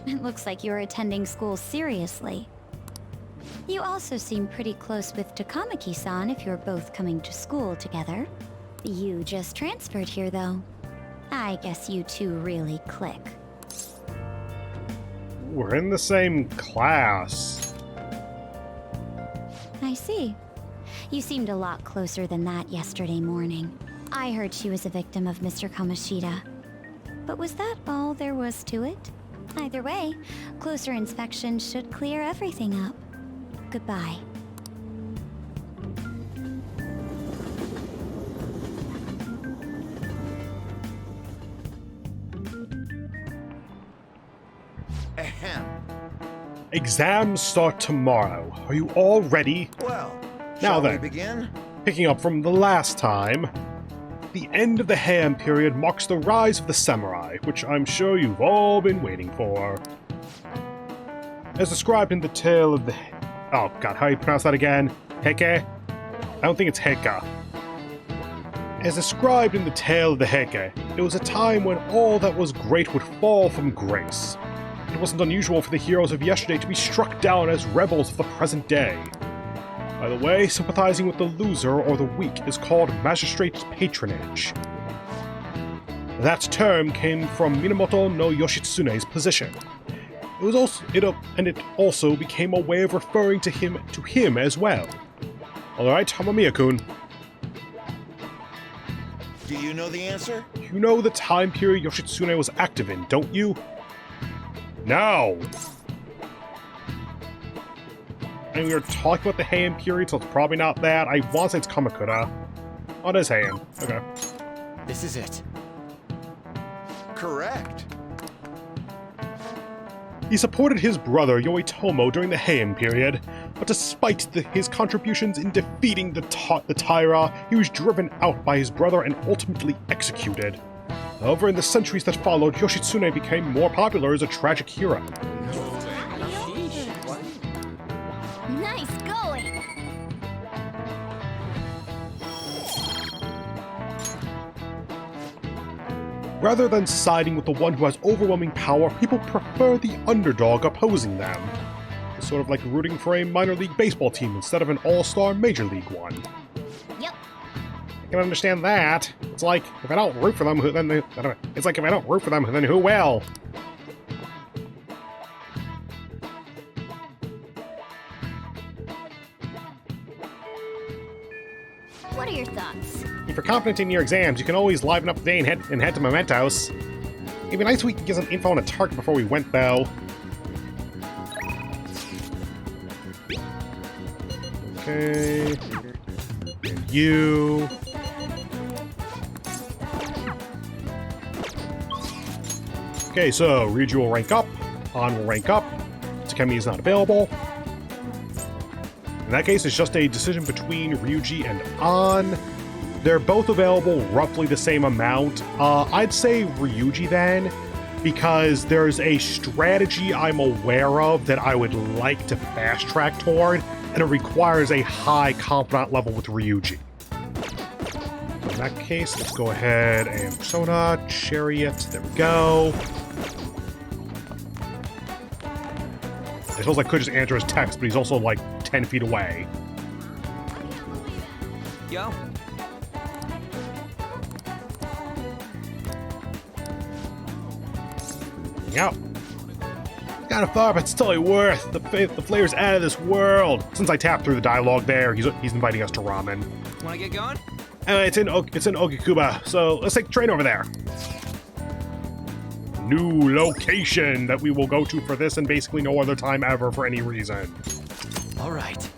It looks like you're attending school seriously. You also seem pretty close with Takamaki-san if you're both coming to school together. You just transferred here, though. I guess you two really click. We're in the same class. I see. You seemed a lot closer than that yesterday morning. I heard she was a victim of Mr. Kamoshida. But was that all there was to it? Either way, closer inspection should clear everything up. Goodbye. Ahem. Exams start tomorrow. Are you all ready? Well, Now shall then. we begin? Picking up from the last time, the end of the Heian period marks the rise of the samurai, which I'm sure you've all been waiting for. As described in the tale of the... Oh god, how do you pronounce that again? Heike? I don't think it's Heika. As described in the tale of the Heike, it was a time when all that was great would fall from grace. It wasn't unusual for the heroes of yesterday to be struck down as rebels of the present day. By the way, sympathizing with the loser or the weak is called magistrate's patronage. That term came from Minamoto no Yoshitsune's position. It also became a way of referring to him as well. Alright, Hamamiya-kun. Do you know the answer? You know the time period Yoshitsune was active in, don't you? No! And we were talking about the Heian period, so it's probably not that. I want to say it's Kamakura. Oh, it is Heian. Okay. This is it. Correct. He supported his brother Yoitomo during the Heian period, but despite his contributions in defeating the Taira, he was driven out by his brother and ultimately executed. However, in the centuries that followed, Yoshitsune became more popular as a tragic hero. Nice going! Rather than siding with the one who has overwhelming power, people prefer the underdog opposing them. It's sort of like rooting for a minor league baseball team instead of an all-star major league one. Yep. I can understand that. It's like, if I don't root for them, it's like if I don't root for them, then who will? What are your thoughts? If you're confident in your exams, you can always liven up the day and head to Mementos. It'd be nice if we could get some info on a target before we went, though. Okay. And you. Okay, so Ryuji will rank up, Han will rank up, Takemi is not available. In that case, it's just a decision between Ryuji and An. They're both available roughly the same amount. I'd say Ryuji then, because there's a strategy I'm aware of that I would like to fast track toward, and it requires a high confidant level with Ryuji. In that case, let's go ahead and Persona, Chariot, there we go. I suppose I could just answer his text, but he's also like 10 feet away. Yo. Yep. Kind of far, but it's totally worth. The flavor's out of this world. Since I tapped through the dialogue there, he's inviting us to ramen. Wanna get going? It's in Ogikuba, so let's take the train over there. New location that we will go to for this and basically no other time ever for any reason. All right.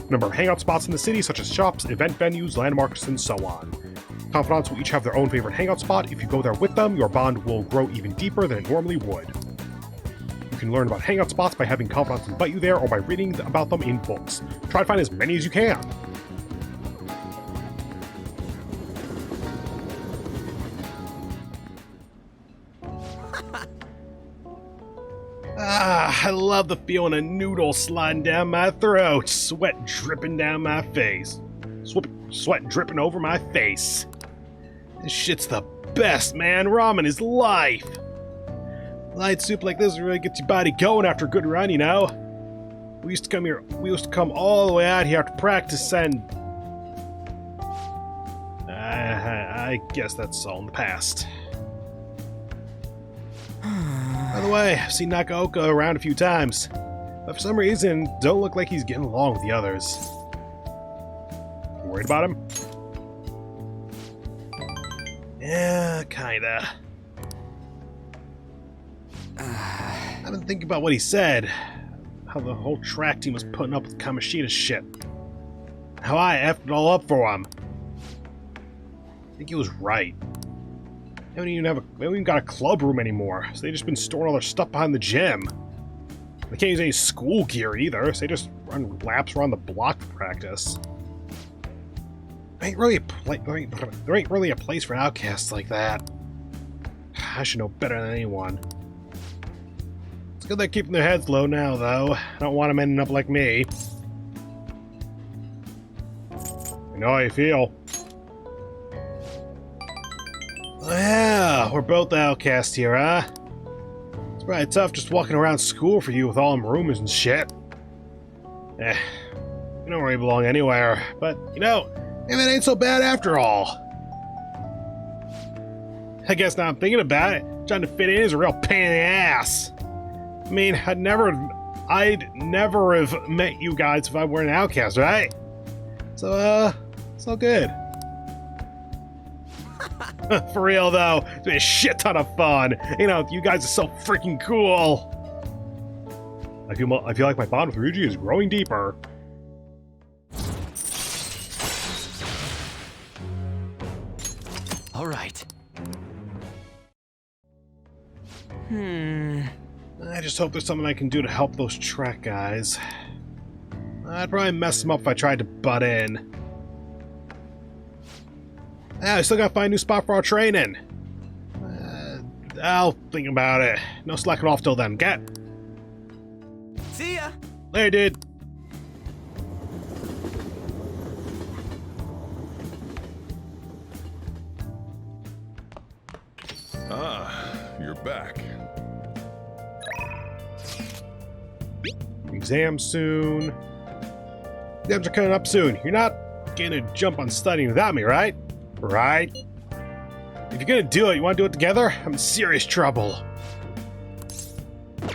Number of hangout spots in the city, such as shops, event venues, landmarks, and so on. Confidants will each have their own favorite hangout spot. If you go there with them, your bond will grow even deeper than it normally would. You can learn about hangout spots by having confidants invite you there or by reading about them in books. Try to find as many as you can. I love the feeling of noodles sliding down my throat, sweat dripping down my face. Sweat dripping over my face. This shit's the best, man. Ramen is life. Light soup like this really gets your body going after a good run, you know? We used to come all the way out here to practice and... I guess that's all in the past. By the way, I've seen Nakaoka around a few times, but for some reason, don't look like he's getting along with the others. You worried about him? Yeah, kinda. I've been thinking about what he said. How the whole track team was putting up with Kamoshida's shit. How I effed it all up for him. I think he was right. They don't even got a club room anymore, so they've just been storing all their stuff behind the gym. They can't use any school gear either, so they just run laps around the block for practice. There ain't really a place for outcasts like that. I should know better than anyone. It's good they're keeping their heads low now, though. I don't want them ending up like me. I know how you feel. Oh, yeah, we're both outcasts here, huh? It's probably tough just walking around school for you with all them rumors and shit. You don't really belong anywhere, but, you know, maybe it ain't so bad after all. I guess now I'm thinking about it, trying to fit in is a real pain in the ass. I mean, I'd never have met you guys if I weren't an outcast, right? So, it's all good. For real, though, it's been a shit ton of fun. You know, you guys are so freaking cool. I feel like my bond with Ryuji is growing deeper. All right. I just hope there's something I can do to help those track guys. I'd probably mess them up if I tried to butt in. I still gotta find a new spot for our training. I'll think about it. No slacking off till then. Get. See ya. Later, dude. Ah, you're back. Exam soon. Exams are coming up soon. You're not gonna jump on studying without me, right? Right? If you're gonna do it, you wanna do it together? I'm in serious trouble.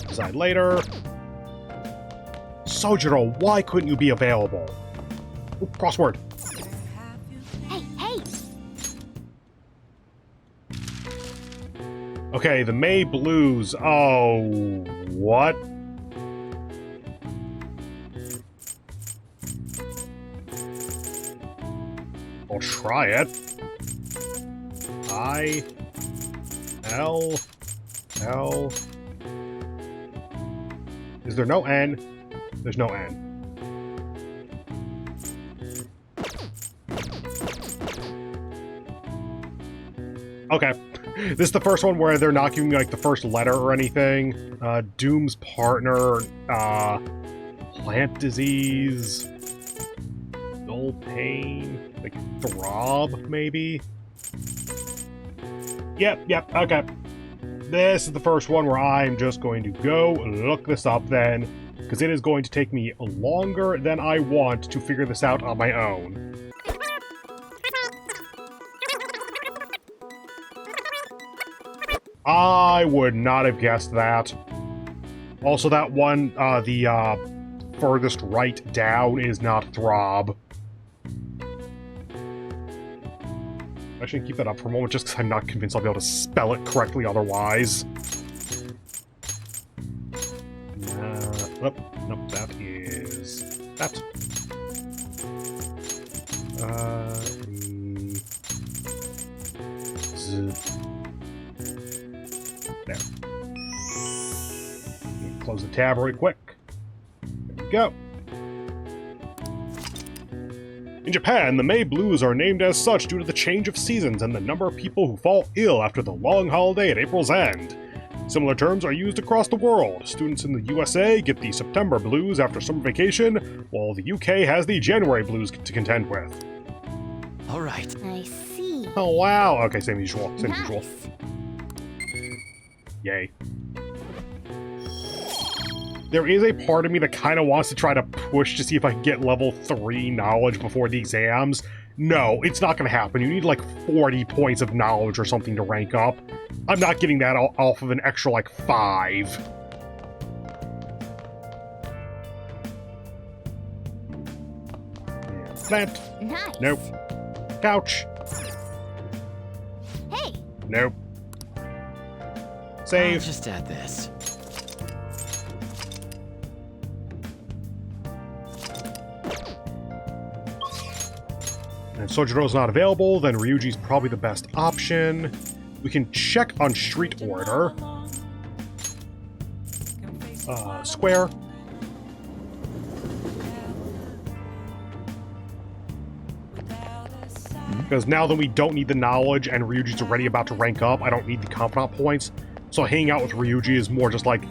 Decide later. Sojiro, why couldn't you be available? Ooh, crossword. Hey! Okay, the May Blues. Oh, what? I'll try it. I-L-L... Is there no N? There's no N. Okay. This is the first one where they're not giving me, like, the first letter or anything. Doom's partner, plant disease, dull pain, like, throb, maybe? Yep, okay. This is the first one where I'm just going to go look this up then, because it is going to take me longer than I want to figure this out on my own. I would not have guessed that. Also, that one, the furthest right down is not throb. I should keep that up for a moment just because I'm not convinced I'll be able to spell it correctly otherwise. Nope, that is... that. There. Close the tab really quick. There we go. In Japan, the May Blues are named as such due to the change of seasons and the number of people who fall ill after the long holiday at April's end. Similar terms are used across the world. Students in the USA get the September Blues after summer vacation, while the UK has the January Blues to contend with. All right. I see. Oh wow! Okay, same as usual. Same as usual. Nice. Yay. There is a part of me that kind of wants to try to push to see if I can get level 3 knowledge before the exams. No, it's not going to happen. You need like 40 points of knowledge or something to rank up. I'm not getting that off of an extra like 5. Plant. Nice. Nope. Couch. Hey, Nope. I'll Save. just add this. And if Sojiro's not available, then Ryuji's probably the best option. We can check on street order. Square. Because now that we don't need the knowledge and Ryuji's already about to rank up, I don't need the confidant points. So hanging out with Ryuji is more just like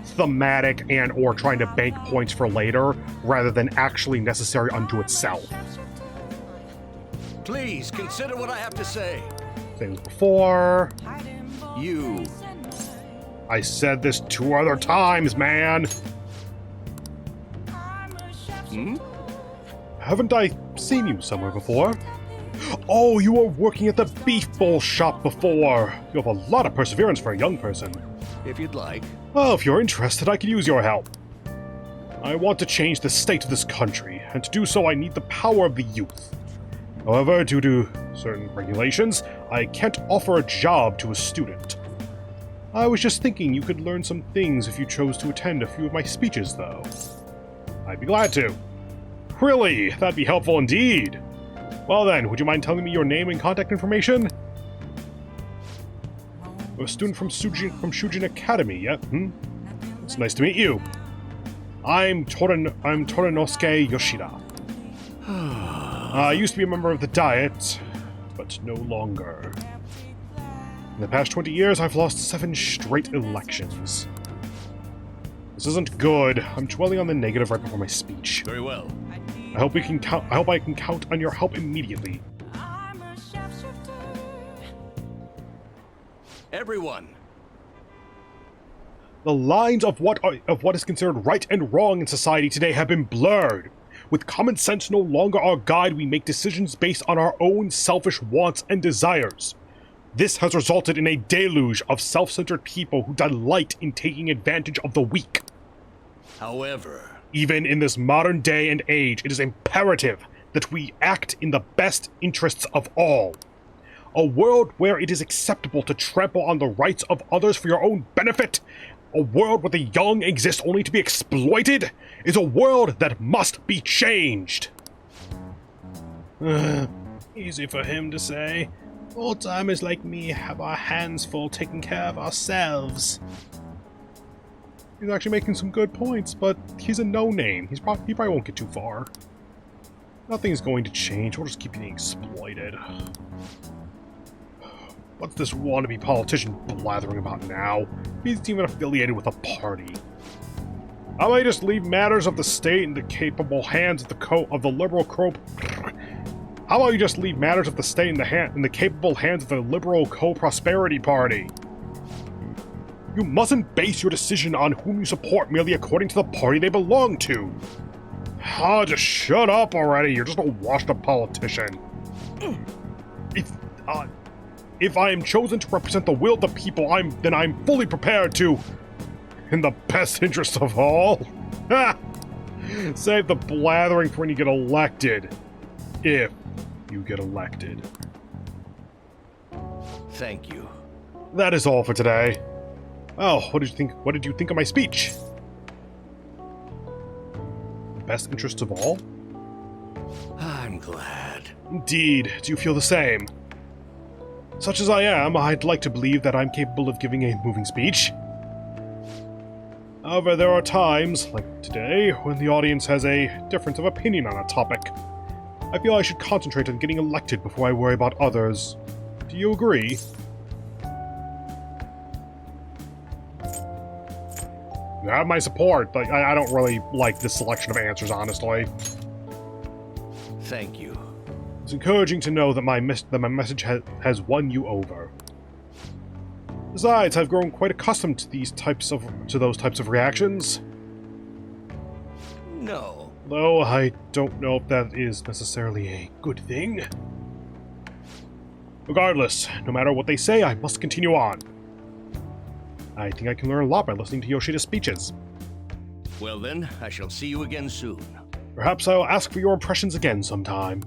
thematic and or trying to bank points for later, rather than actually necessary unto itself. Please consider what I have to say. Same as before. You. I said this 2 other times, man! Haven't I seen you somewhere before? Oh, you were working at the beef bowl shop before! You have a lot of perseverance for a young person. If you'd like. Well, if you're interested, I could use your help. I want to change the state of this country, and to do so I need the power of the youth. However, due to certain regulations, I can't offer a job to a student. I was just thinking you could learn some things if you chose to attend a few of my speeches, though. I'd be glad to. Really? That'd be helpful indeed. Well then, would you mind telling me your name and contact information? You're a student from Shujin Academy, yeah? It's nice to meet you. I'm Torinosuke Yoshida. I used to be a member of the Diet, but no longer. In the past 20 years, I've lost 7 straight elections. This isn't good. I'm dwelling on the negative right before my speech. Very well. I hope I can count on your help immediately. Everyone. The lines of what is considered right and wrong in society today have been blurred. With common sense no longer our guide, we make decisions based on our own selfish wants and desires. This has resulted in a deluge of self-centered people who delight in taking advantage of the weak. However, even in this modern day and age, it is imperative that we act in the best interests of all. A world where it is acceptable to trample on the rights of others for your own benefit, a world where the young exist only to be exploited, is a world that must be changed. Easy for him to say. Old-timers like me have our hands full taking care of ourselves. He's actually making some good points, but he's a no-name. He probably won't get too far. Nothing's going to change. We'll just keep getting exploited. What's this wannabe politician blathering about now? He's even affiliated with a party. How about you just leave matters of the state in the capable hands of the liberal How about you just leave matters of the state in the capable hands of the liberal co-prosperity party? You mustn't base your decision on whom you support merely according to the party they belong to. Oh, just shut up already. You're just a washed-up politician. If I am chosen to represent the will of the people, then I'm fully prepared to, in the best interest of all. Save the blathering for when you get elected. If you get elected. thank you. That is all for today. Oh, what did you think of my speech? The best interests of all? I'm glad. Indeed. Do you feel the same? Such as I am, I'd like to believe that I'm capable of giving a moving speech. However, there are times, like today, when the audience has a difference of opinion on a topic. I feel I should concentrate on getting elected before I worry about others. Do you agree? You have my support, but I don't really like this selection of answers, honestly. Thank you. It's encouraging to know that my message has won you over. Besides, I've grown quite accustomed to those types of reactions. No. Though I don't know if that is necessarily a good thing. Regardless, no matter what they say, I must continue on. I think I can learn a lot by listening to Yoshida's speeches. Well then, I shall see you again soon. Perhaps I'll ask for your impressions again sometime.